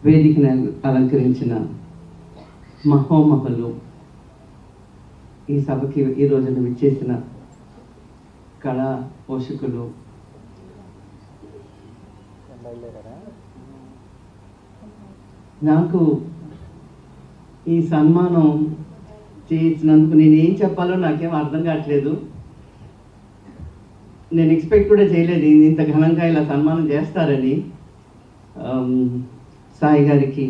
వేదికను అలంకరించిన మహోమహులు, ఈ సభకి ఈ రోజున విచ్చేసిన కళా పోషకులు, నాకు ఈ సన్మానం చేయించినందుకు నేనేం చెప్పాలో నాకేం అర్థం కావట్లేదు. నేను ఎక్స్పెక్ట్ కూడా చేయలేదు ఇంత ఘనంగా ఇలా సన్మానం చేస్తారని. సాయి గారికి,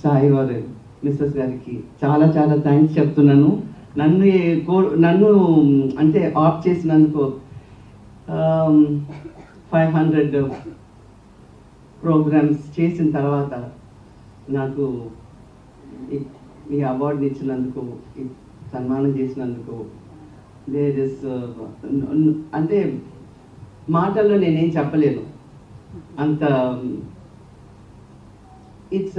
సాయి వారి మిస్సెస్ గారికి చాలా చాలా థ్యాంక్స్ చెప్తున్నాను. నన్ను అంటే ఆఫ్ చేసినందుకు 500 ప్రోగ్రామ్స్ చేసిన తర్వాత నాకు ఈ అవార్డుని ఇచ్చినందుకు, ఈ సన్మానం చేసినందుకు దేర్ ఇస్ అంటే మాటల్లో నేనేం చెప్పలేను. అంత ఇట్స్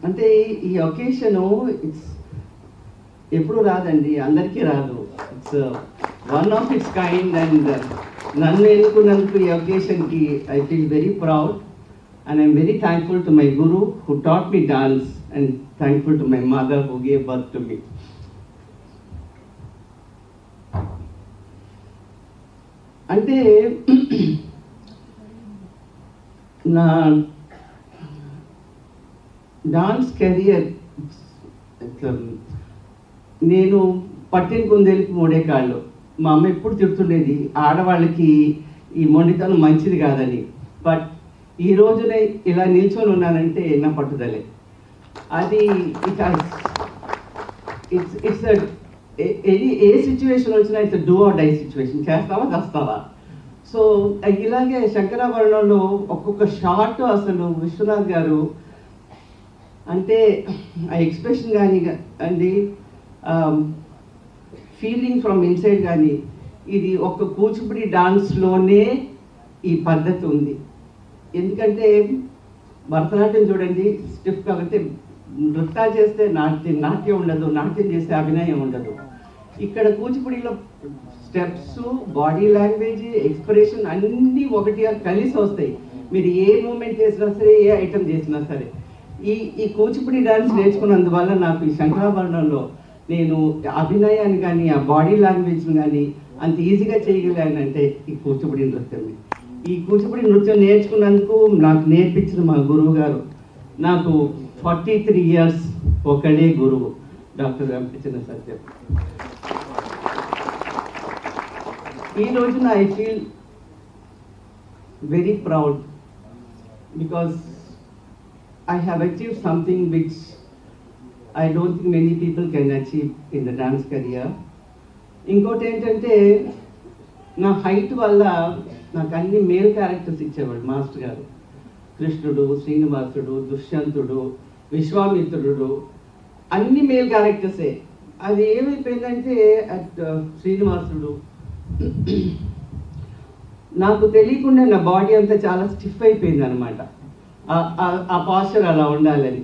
అంటే ఈ ఒకేషను ఇట్స్ ఎప్పుడు రాదండి, అందరికీ రాదు. It's one of it's kind. అండ్ నన్ను ఎన్నుకున్నందుకు ఈ ఒకేషన్కి I feel very proud. And I'm very thankful to my guru who taught me dance, and thankful to my mother who gave birth to me. అంటే నా డాన్స్ కెరియర్ నేను పట్టిన కుందేలికి మూడే కాళ్ళు. మా అమ్మ ఎప్పుడు చెప్తుండేది ఆడవాళ్ళకి ఈ మొండితనం మంచిది కాదని. బట్ ఈ రోజునే ఇలా నిల్చొని ఉన్నానంటే నా పట్టుదలే అది. ఇట్స్ ఏ సిచ్యువేషన్ వచ్చినా it's do or die situation. చేస్తావా చేస్తావా. సో ఇలాగే శంకరాభరణంలో ఒక్కొక్క షార్ట్ అసలు విశ్వనాథ్ గారు అంటే ఆ ఎక్స్ప్రెషన్ కానీ అండి, ఫీలింగ్ ఫ్రమ్ ఇన్సైడ్ కానీ, ఇది ఒక కూచిపూడి డాన్స్లోనే ఈ పద్ధతి ఉంది. ఎందుకంటే భరతనాట్యం చూడండి స్టిఫ్ కాబట్టి నృత్యాలు చేస్తే నాట్యం ఉండదు, నాట్యం చేస్తే అభినయం ఉండదు. ఇక్కడ కూచిపూడిలో స్టెప్స్, బాడీ లాంగ్వేజ్, ఎక్స్ప్రెషన్ అన్నీ ఒకటి కలిసి వస్తాయి. మీరు ఏ మూమెంట్ చేసినా సరే, ఏ ఐటమ్ చేసినా సరే. ఈ కూచిపూడి డాన్స్ నేర్చుకున్నందువల్ల నాకు ఈ శంకరాభరణంలో నేను అభినయాన్ని కానీ ఆ బాడీ లాంగ్వేజ్ని కానీ అంత ఈజీగా చేయగలిగానంటే ఈ కూచిపూడి నృత్యమే. ఈ కూచిపూడి నృత్యం నేర్చుకున్నందుకు నాకు నేర్పించిన మా గురువు గారు, నాకు 43 years ఒకడే గురువు, డాక్టర్ వెంకటచిన సత్యం. ఈ రోజున I feel very proud because I have achieved something which I don't think many people can achieve in the dance career. ఇంకోటి ఏంటంటే నా హైట్ వల్ల నాకు అన్ని మేల్ క్యారెక్టర్స్ ఇచ్చేవాడు మాస్టర్ గారు. కృష్ణుడు, శ్రీనివాసుడు, దుష్యంతుడు, విశ్వామిత్రుడు అన్ని మేల్ క్యారెక్టర్సే. అది ఏమైపోయిందంటే శ్రీనివాసుడు నాకు తెలియకుండా నా బాడీ అంతా చాలా స్టిఫ్ అయిపోయింది అనమాట. ఆ పాస్చర్ అలా ఉండాలని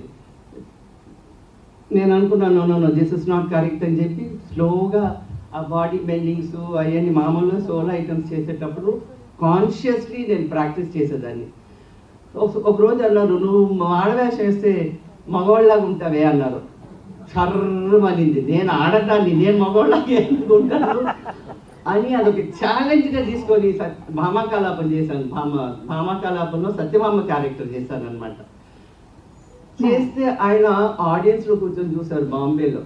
నేను అనుకున్నాను. No this is not correct అని చెప్పి స్లోగా ఆ బాడీ బెండింగ్స్ అవన్నీ మామూలుగా సోలో ఐటమ్స్ చేసేటప్పుడు కాన్షియస్లీ నేను ప్రాక్టీస్ చేసేదాన్ని. ఒకరోజు అన్నారు, నువ్వు ఆడవేషం వేస్తే మగవాళ్ళలాగా ఉంటావే అన్నారు. సర్రమనింది. నేను ఆడటాన్ని నేను మగవాళ్ళకి ఎందుకుంటాను అని అదొక ఛాలెంజ్గా తీసుకొని భామాకలాపం చేశాను. భామాకలాపంలో సత్యభామ క్యారెక్టర్ చేశాను అనమాట. చేస్తే ఆయన ఆడియన్స్లో కూర్చొని చూశారు బాంబేలో.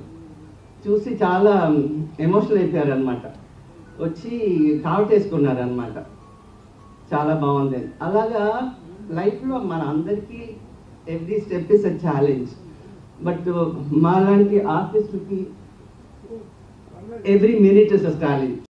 చూసి చాలా ఎమోషనల్ అయిపోయారు అనమాట. వచ్చి కావటేసుకున్నారు అనమాట. చాలా బాగుంది. అలాగా లైఫ్లో మన అందరికీ every step is a challenge. But మాలాంటి ఆర్టిస్టులకి every minute is a challenge.